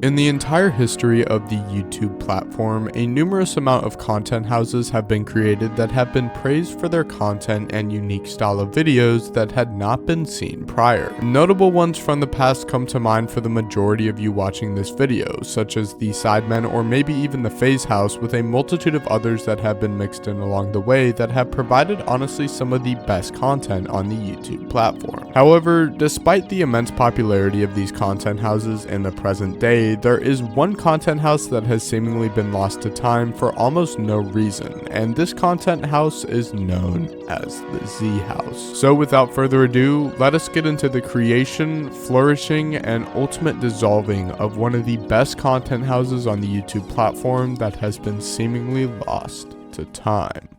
In the entire history of the YouTube platform, a numerous amount of content houses have been created that have been praised for their content and unique style of videos that had not been seen prior. Notable ones from the past come to mind for the majority of you watching this video, such as the Sidemen or maybe even the FaZe House, with a multitude of others that have been mixed in along the way that have provided honestly some of the best content on the YouTube platform. However, despite the immense popularity of these content houses in the present day, there is one content house that has seemingly been lost to time for almost no reason, and this content house is known as the Z House. So without further ado, let us get into the creation, flourishing, and ultimate dissolving of one of the best content houses on the YouTube platform that has been seemingly lost to time.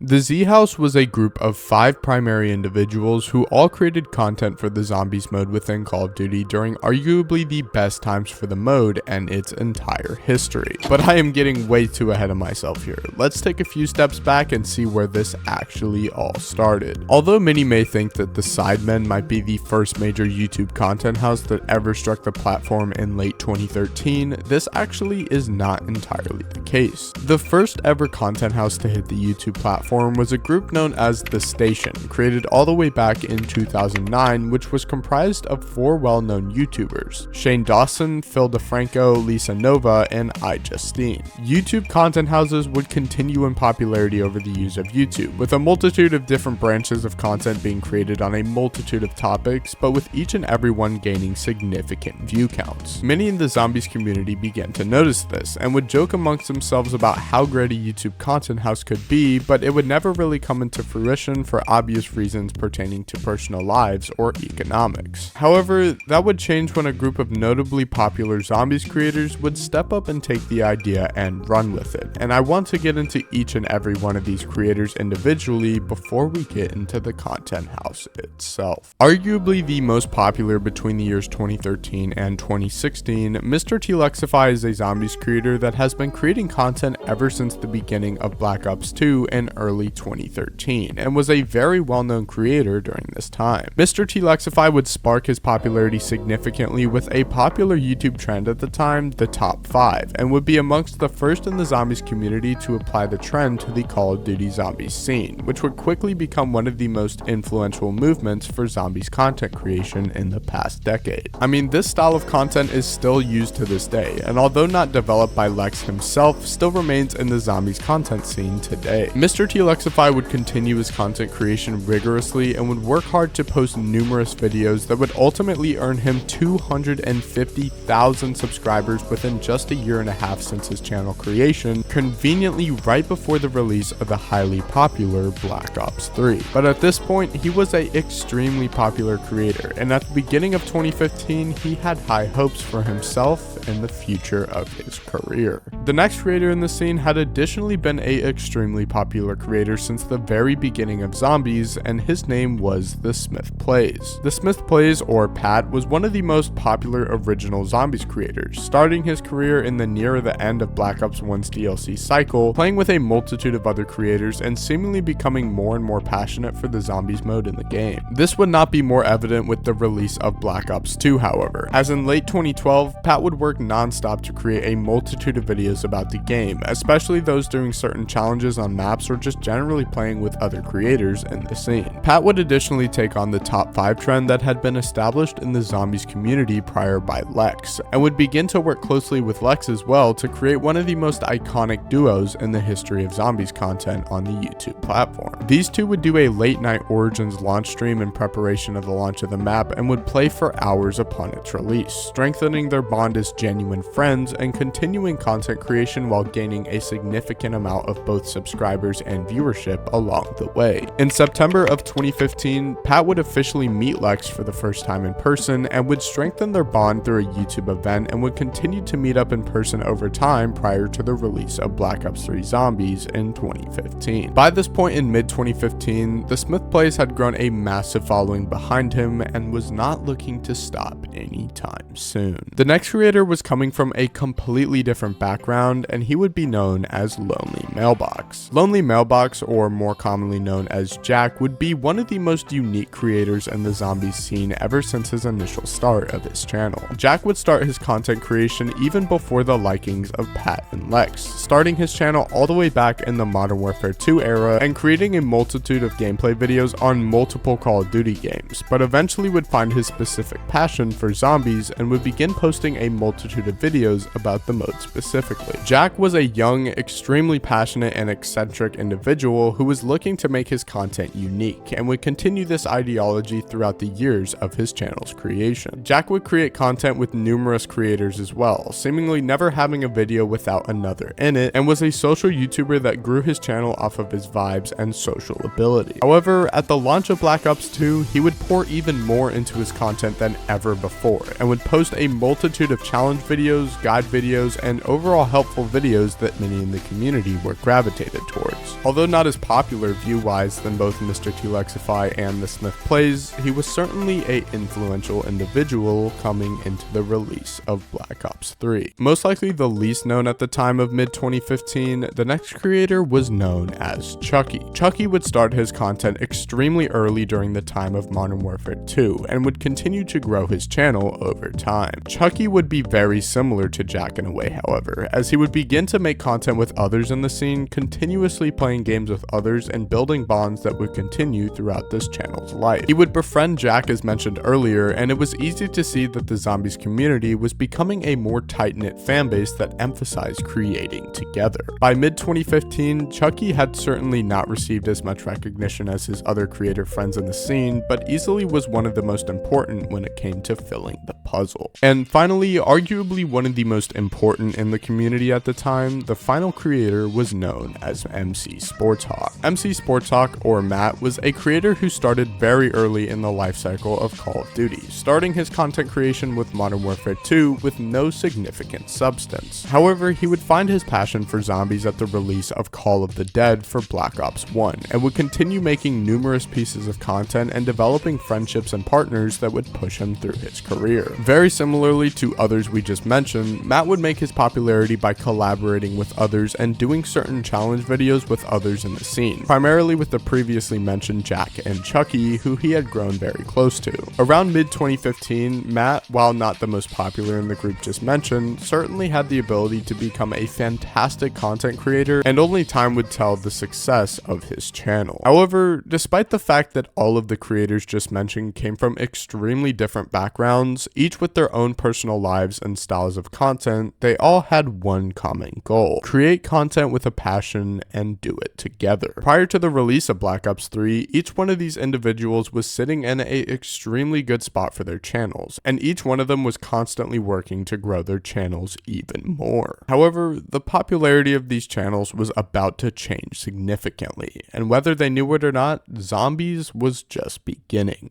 The Z House was a group of 5 primary individuals who all created content for the Zombies mode within Call of Duty during arguably the best times for the mode and its entire history. But I am getting way too ahead of myself here. Let's take a few steps back and see where this actually all started. Although many may think that the Sidemen might be the first major YouTube content house that ever struck the platform in late 2013, this actually is not entirely the case. The first ever content house to hit the YouTube platform was a group known as The Station, created all the way back in 2009, which was comprised of 4 well-known YouTubers: Shane Dawson, Phil DeFranco, Lisa Nova, and iJustine. YouTube content houses would continue in popularity over the years of YouTube, with a multitude of different branches of content being created on a multitude of topics, but with each and every one gaining significant view counts. Many in the Zombies community began to notice this, and would joke amongst themselves about how great a YouTube content house could be, but it would never really come into fruition for obvious reasons pertaining to personal lives or economics. However, that would change when a group of notably popular Zombies creators would step up and take the idea and run with it, and I want to get into each and every one of these creators individually before we get into the content house itself. Arguably the most popular between the years 2013 and 2016, Mr. T-Lexify is a Zombies creator that has been creating content ever since the beginning of Black Ops 2 and early 2013, and was a very well-known creator during this time. Mr. T-Lexify would spark his popularity significantly with a popular YouTube trend at the time, the Top 5, and would be amongst the first in the Zombies community to apply the trend to the Call of Duty Zombies scene, which would quickly become one of the most influential movements for Zombies content creation in the past decade. I mean, this style of content is still used to this day, and although not developed by Lex himself, still remains in the Zombies content scene today. Mr. T-Lexify would continue his content creation rigorously and would work hard to post numerous videos that would ultimately earn him 250,000 subscribers within just a year and a half since his channel creation, conveniently right before the release of the highly popular Black Ops 3. But at this point, he was an extremely popular creator, and at the beginning of 2015, he had high hopes for himself and the future of his career. The next creator in the scene had additionally been an extremely popular creator since the very beginning of Zombies, and his name was TheSmithPlays. TheSmithPlays, or Pat, was one of the most popular original Zombies creators, starting his career in the near the end of Black Ops 1's DLC cycle, playing with a multitude of other creators and seemingly becoming more and more passionate for the Zombies mode in the game. This would not be more evident with the release of Black Ops 2, however, as in late 2012, Pat would work non-stop to create a multitude of videos about the game, especially those doing certain challenges on maps or just generally playing with other creators in the scene. Pat would additionally take on the top 5 trend that had been established in the Zombies community prior by Lex, and would begin to work closely with Lex as well to create one of the most iconic duos in the history of Zombies content on the YouTube platform. These two would do a late night Origins launch stream in preparation of the launch of the map and would play for hours upon its release, strengthening their bond as genuine friends and continuing content creation while gaining a significant amount of both subscribers and viewership along the way. In September of 2015, Pat would officially meet Lex for the first time in person and would strengthen their bond through a YouTube event, and would continue to meet up in person over time prior to the release of Black Ops 3 Zombies in 2015. By this point in mid-2015, TheSmithPlays had grown a massive following behind him and was not looking to stop anytime soon. The next creator was coming from a completely different background, and he would be known as Lonely Mailbox. Lonely Mailbox Box, or more commonly known as Jack, would be one of the most unique creators in the zombies scene ever since his initial start of his channel. Jack would start his content creation even before the likings of Pat and Lex, starting his channel all the way back in the Modern Warfare 2 era and creating a multitude of gameplay videos on multiple Call of Duty games, but eventually would find his specific passion for zombies and would begin posting a multitude of videos about the mode specifically. Jack was a young, extremely passionate and eccentric individual who was looking to make his content unique and would continue this ideology throughout the years of his channel's creation. Jack would create content with numerous creators as well, seemingly never having a video without another in it, and was a social YouTuber that grew his channel off of his vibes and social ability. However, at the launch of Black Ops 2, he would pour even more into his content than ever before, and would post a multitude of challenge videos, guide videos, and overall helpful videos that many in the community were gravitated towards. Although not as popular view-wise than both Mr. T-Lexify and TheSmithPlays, he was certainly a influential individual coming into the release of Black Ops 3. Most likely the least known at the time of mid-2015, the next creator was known as Chucky. Chucky would start his content extremely early during the time of Modern Warfare 2 and would continue to grow his channel over time. Chucky would be very similar to Jack in a way, however, as he would begin to make content with others in the scene, continuously playing games with others and building bonds that would continue throughout this channel's life. He would befriend Jack as mentioned earlier, and it was easy to see that the zombies community was becoming a more tight-knit fanbase that emphasized creating together. By mid-2015, Chucky had certainly not received as much recognition as his other creator friends in the scene, but easily was one of the most important when it came to filling the puzzle. And finally, arguably one of the most important in the community at the time, the final creator was known as MC Sportshawk. MC Sportshawk, or Matt, was a creator who started very early in the life cycle of Call of Duty, starting his content creation with Modern Warfare 2 with no significant substance. However, he would find his passion for zombies at the release of Call of the Dead for Black Ops 1, and would continue making numerous pieces of content and developing friendships and partners that would push him through his career. Very similarly to others we just mentioned, Matt would make his popularity by collaborating with others and doing certain challenge videos with others in the scene, primarily with the previously mentioned Jack and Chucky, who he had grown very close to. Around mid-2015, Matt, while not the most popular in the group just mentioned, certainly had the ability to become a fantastic content creator, and only time would tell the success of his channel. However, despite the fact that all of the creators just mentioned came from extremely different backgrounds, each with their own personal lives and styles of content, they all had one common goal: create content with a passion and do it together. Prior to the release of Black Ops 3, each one of these individuals was sitting in an extremely good spot for their channels, and each one of them was constantly working to grow their channels even more. However, the popularity of these channels was about to change significantly, and whether they knew it or not, zombies was just beginning.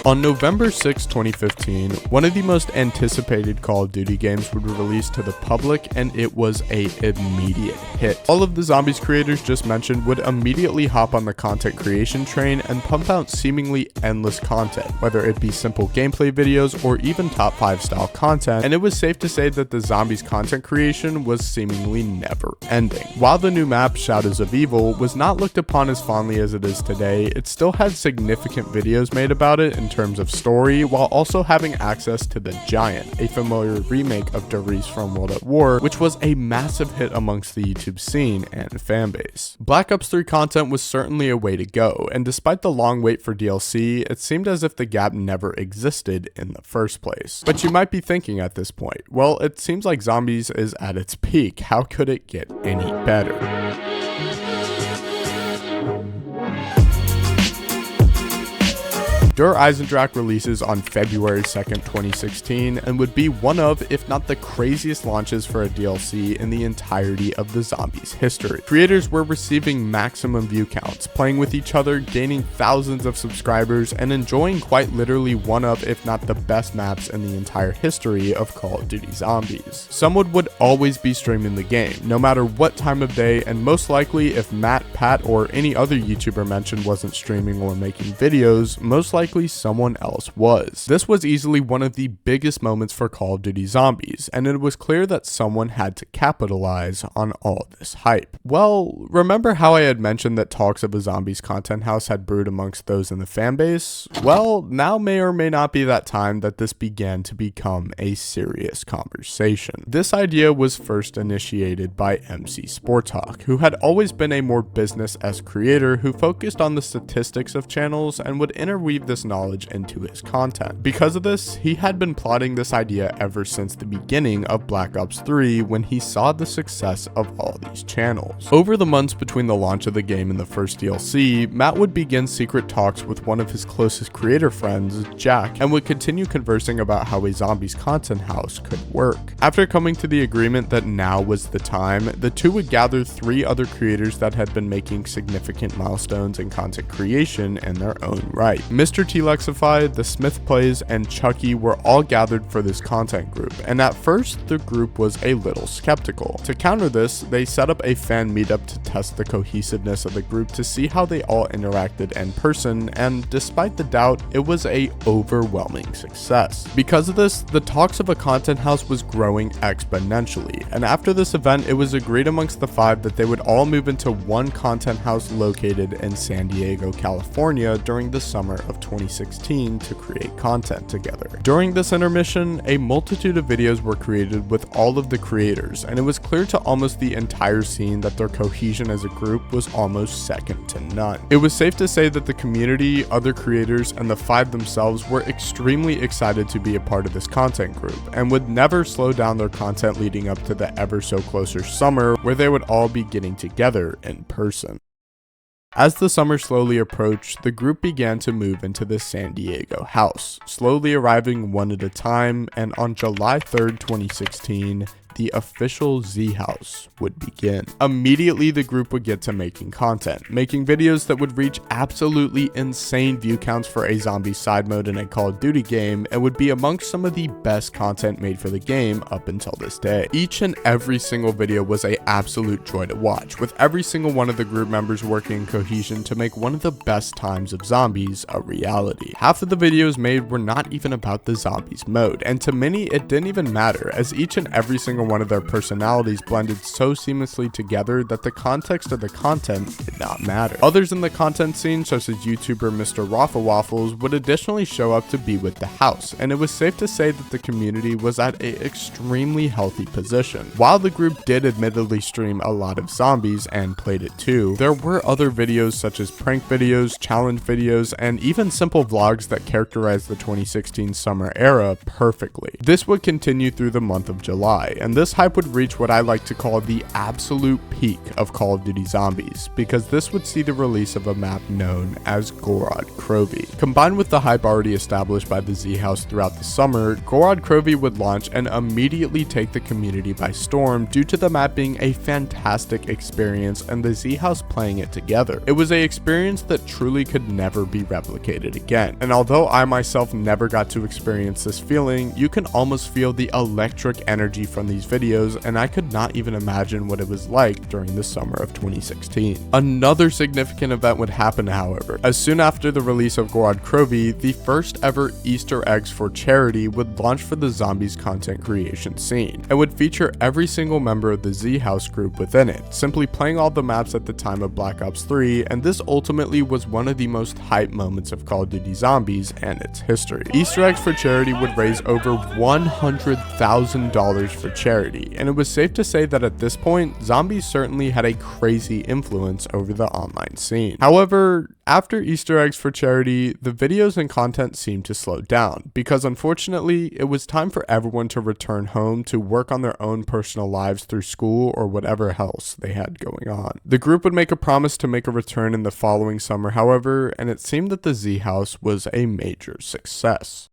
On November 6, 2015, one of the most anticipated Call of Duty games would be released to the public, and it was an immediate hit. All of the zombies creators just mentioned would immediately hop on the content creation train and pump out seemingly endless content, whether it be simple gameplay videos or even top 5 style content, and it was safe to say that the zombies content creation was seemingly never ending. While the new map, Shadows of Evil, was not looked upon as fondly as it is today, it still had significant videos made about it in terms of story, while also having access to the Giant, a familiar remake of Darius from World at War, which was a massive hit amongst the YouTube scene and fanbase. Black Ops 3 content was certainly a way to go, and despite the long wait for DLC, it seemed as if the gap never existed in the first place. But you might be thinking at this point, well, it seems like Zombies is at its peak, how could it get any better? Der Eisendrache releases on February 2nd, 2016, and would be one of, if not the craziest launches for a DLC in the entirety of the Zombies history. Creators were receiving maximum view counts, playing with each other, gaining thousands of subscribers, and enjoying quite literally one of, if not the best maps in the entire history of Call of Duty Zombies. Someone would always be streaming the game, no matter what time of day, and most likely if Matt, Pat, or any other YouTuber mentioned wasn't streaming or making videos, most likely likely someone else was. This was easily one of the biggest moments for Call of Duty Zombies, and it was clear that someone had to capitalize on all this hype. Well, remember how I had mentioned that talks of a Zombies content house had brewed amongst those in the fanbase? Well, now may or may not be that time that this began to become a serious conversation. This idea was first initiated by MC Sporthawk, who had always been a more business-esque creator who focused on the statistics of channels and would interweave this knowledge into his content. Because of this, he had been plotting this idea ever since the beginning of Black Ops 3 when he saw the success of all these channels. Over the months between the launch of the game and the first DLC, Matt would begin secret talks with one of his closest creator friends, Jack, and would continue conversing about how a Zombies content house could work. After coming to the agreement that now was the time, the two would gather 3 other creators that had been making significant milestones in content creation in their own right. Mr. T-Lexify, TheSmithPlays, and Chucky were all gathered for this content group, and at first the group was a little skeptical. To counter this, they set up a fan meetup to test the cohesiveness of the group to see how they all interacted in person, and despite the doubt, it was a overwhelming success. Because of this, the talks of a content house was growing exponentially, and after this event, it was agreed amongst the 5 that they would all move into one content house located in San Diego, California during the summer of 2016 to create content together. During this intermission, a multitude of videos were created with all of the creators, and it was clear to almost the entire scene that their cohesion as a group was almost second to none. It was safe to say that the community, other creators, and the 5 themselves were extremely excited to be a part of this content group, and would never slow down their content leading up to the ever so closer summer where they would all be getting together in person. As the summer slowly approached, the group began to move into the San Diego house, slowly arriving one at a time, and on July 3rd, 2016, the official Z House would begin. Immediately, the group would get to making content, making videos that would reach absolutely insane view counts for a zombie side mode in a Call of Duty game, and would be amongst some of the best content made for the game up until this day. Each and every single video was an absolute joy to watch, with every single one of the group members working in cohesion to make one of the best times of zombies a reality. Half of the videos made were not even about the zombies mode, and to many it didn't even matter, as each and every single one of their personalities blended so seamlessly together that the context of the content did not matter. Others in the content scene, such as YouTuber Mr. Raffle Waffles, would additionally show up to be with the house, and it was safe to say that the community was at an extremely healthy position. While the group did admittedly stream a lot of zombies and played it too, there were other videos such as prank videos, challenge videos, and even simple vlogs that characterized the 2016 summer era perfectly. This would continue through the month of July, and this hype would reach what I like to call the absolute peak of Call of Duty Zombies, because this would see the release of a map known as Gorod Krovi. Combined with the hype already established by the Z House throughout the summer, Gorod Krovi would launch and immediately take the community by storm due to the map being a fantastic experience and the Z House playing it together. It was an experience that truly could never be replicated again, and although I myself never got to experience this feeling, you can almost feel the electric energy from these videos, and I could not even imagine what it was like during the summer of 2016. Another significant event would happen, however, as soon after the release of Gorod Krovi, the first ever Easter eggs for charity would launch for the Zombies content creation scene, and would feature every single member of the Z House group within it, simply playing all the maps at the time of Black Ops 3, and this ultimately was one of the most hype moments of Call of Duty Zombies and its history. Easter eggs for charity would raise over $100,000 for charity, and it was safe to say that at this point, Zombies certainly had a crazy influence over the online scene. However, after Easter eggs for charity, the videos and content seemed to slow down, because unfortunately, it was time for everyone to return home to work on their own personal lives through school or whatever else they had going on. The group would make a promise to make a return in the following summer, however, and it seemed that the Z House was a major success.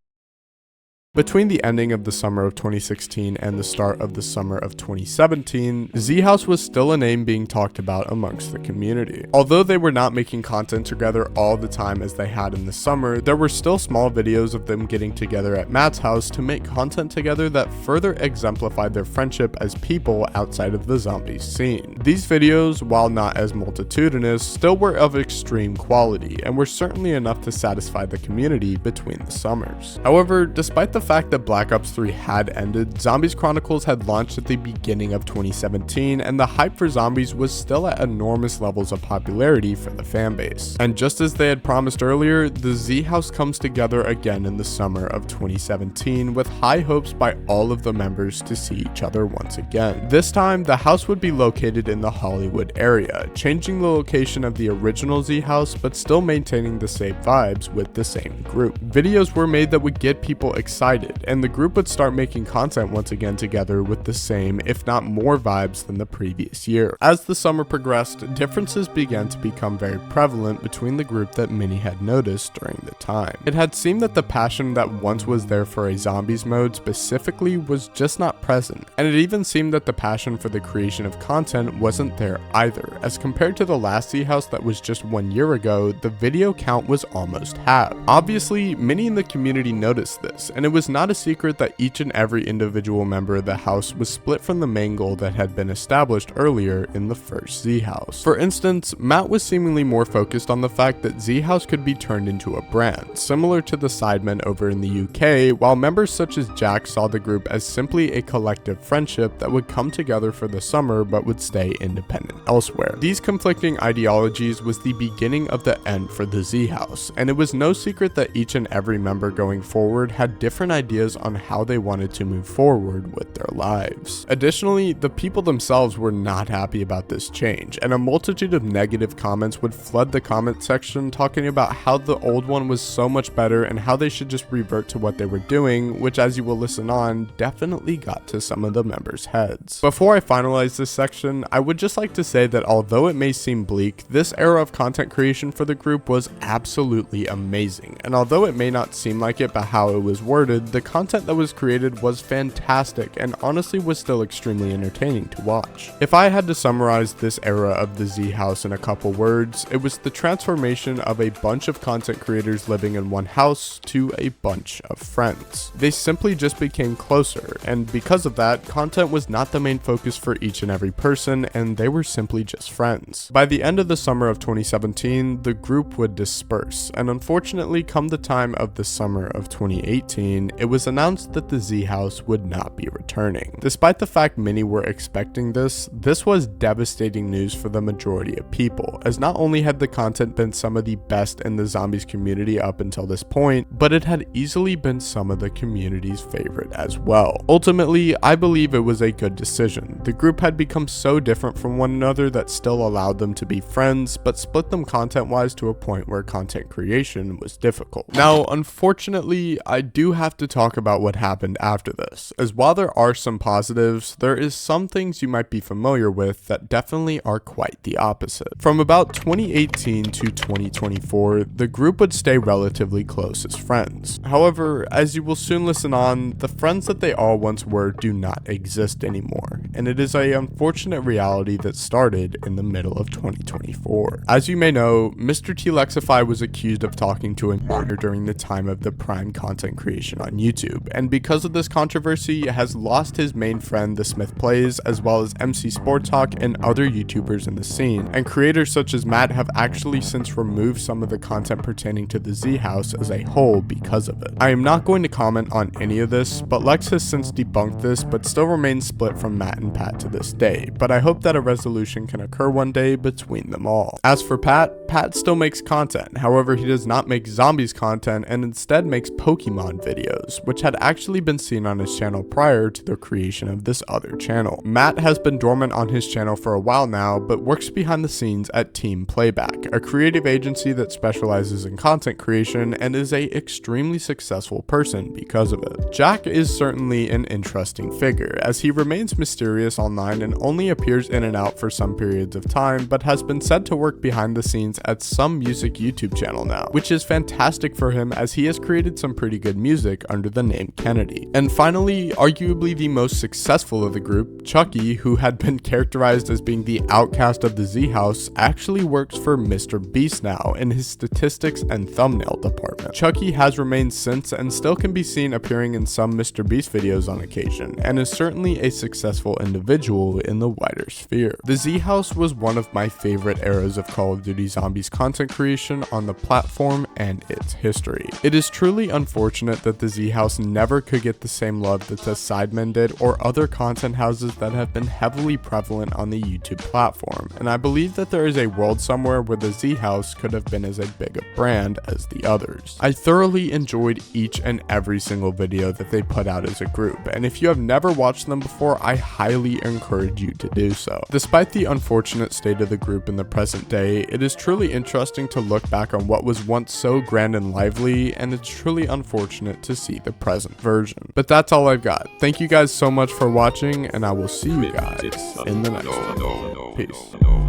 Between the ending of the summer of 2016 and the start of the summer of 2017, Zhouse was still a name being talked about amongst the community. Although they were not making content together all the time as they had in the summer, there were still small videos of them getting together at Matt's house to make content together that further exemplified their friendship as people outside of the zombies scene. These videos, while not as multitudinous, still were of extreme quality and were certainly enough to satisfy the community between the summers. However, despite the fact that Black Ops 3 had ended, Zombies Chronicles had launched at the beginning of 2017, and the hype for zombies was still at enormous levels of popularity for the fanbase. And just as they had promised earlier, the Zhouse comes together again in the summer of 2017 with high hopes by all of the members to see each other once again. This time, the house would be located in the Hollywood area, changing the location of the original Zhouse but still maintaining the same vibes with the same group. Videos were made that would get people excited, and the group would start making content once again together with the same, if not more vibes than the previous year. As the summer progressed, differences began to become very prevalent between the group that many had noticed during the time. It had seemed that the passion that once was there for a zombies mode specifically was just not present, and it even seemed that the passion for the creation of content wasn't there either. As compared to the last Zhouse that was just 1 year ago, the video count was almost half. Obviously, many in the community noticed this, and it was not a secret that each and every individual member of the house was split from the main goal that had been established earlier in the first Zhouse. For instance, Matt was seemingly more focused on the fact that Zhouse could be turned into a brand, similar to the Sidemen over in the UK, while members such as Jack saw the group as simply a collective friendship that would come together for the summer but would stay independent elsewhere. These conflicting ideologies was the beginning of the end for the Zhouse, and it was no secret that each and every member going forward had different ideas on how they wanted to move forward with their lives. Additionally, the people themselves were not happy about this change, and a multitude of negative comments would flood the comment section talking about how the old one was so much better and how they should just revert to what they were doing, which, as you will listen on, definitely got to some of the members' heads. Before I finalize this section, I would just like to say that although it may seem bleak, this era of content creation for the group was absolutely amazing, and although it may not seem like it by how it was worded, the content that was created was fantastic and honestly was still extremely entertaining to watch. If I had to summarize this era of the Zhouse in a couple words, it was the transformation of a bunch of content creators living in one house to a bunch of friends. They simply just became closer, and because of that, content was not the main focus for each and every person, and they were simply just friends. By the end of the summer of 2017, the group would disperse, and unfortunately, come the time of the summer of 2018, it was announced that the Zhouse would not be returning. Despite the fact many were expecting this was devastating news for the majority of people, as not only had the content been some of the best in the zombies community up until this point, but it had easily been some of the community's favorite as well. Ultimately, I believe it was a good decision. The group had become so different from one another that still allowed them to be friends, but split them content-wise to a point where content creation was difficult. Now, unfortunately, I do have to talk about what happened after this, as while there are some positives, there is some things you might be familiar with that definitely are quite the opposite. From about 2018 to 2024, the group would stay relatively close as friends. However, as you will soon listen on, the friends that they all once were do not exist anymore, and it is an unfortunate reality that started in the middle of 2024. As you may know, Mr. T-Lexify was accused of talking to a minor during the time of the Prime content creation on YouTube, and because of this controversy, has lost his main friend TheSmithPlays, as well as MC Sports Talk and other YouTubers in the scene, and creators such as Matt have actually since removed some of the content pertaining to the Zhouse as a whole because of it. I am not going to comment on any of this, but Lex has since debunked this, but still remains split from Matt and Pat to this day, but I hope that a resolution can occur one day between them all. As for Pat still makes content, however he does not make zombies content and instead makes Pokemon videos, which had actually been seen on his channel prior to the creation of this other channel. Matt has been dormant on his channel for a while now, but works behind the scenes at Team Playback, a creative agency that specializes in content creation and is a extremely successful person because of it. Jack is certainly an interesting figure, as he remains mysterious online and only appears in and out for some periods of time, but has been said to work behind the scenes at some music YouTube channel now, which is fantastic for him as he has created some pretty good music under the name Kennedy. And finally, arguably the most successful of the group, Chucky, who had been characterized as being the outcast of the Zhouse, actually works for Mr. Beast now in his statistics and thumbnail department. Chucky has remained since and still can be seen appearing in some Mr. Beast videos on occasion, and is certainly a successful individual in the wider sphere. The Zhouse was one of my favorite eras of Call of Duty Zombies content creation on the platform and its history. It is truly unfortunate that the Zhouse never could get the same love that the Sidemen did or other content houses that have been heavily prevalent on the YouTube platform, and I believe that there is a world somewhere where the Zhouse could have been as a big a brand as the others. I thoroughly enjoyed each and every single video that they put out as a group, and if you have never watched them before, I highly encourage you to do so. Despite the unfortunate state of the group in the present day, it is truly interesting to look back on what was once so grand and lively, and it's truly unfortunate to see the present version. But that's all I've got. Thank you guys so much for watching, and I will see you guys in the next one. Peace.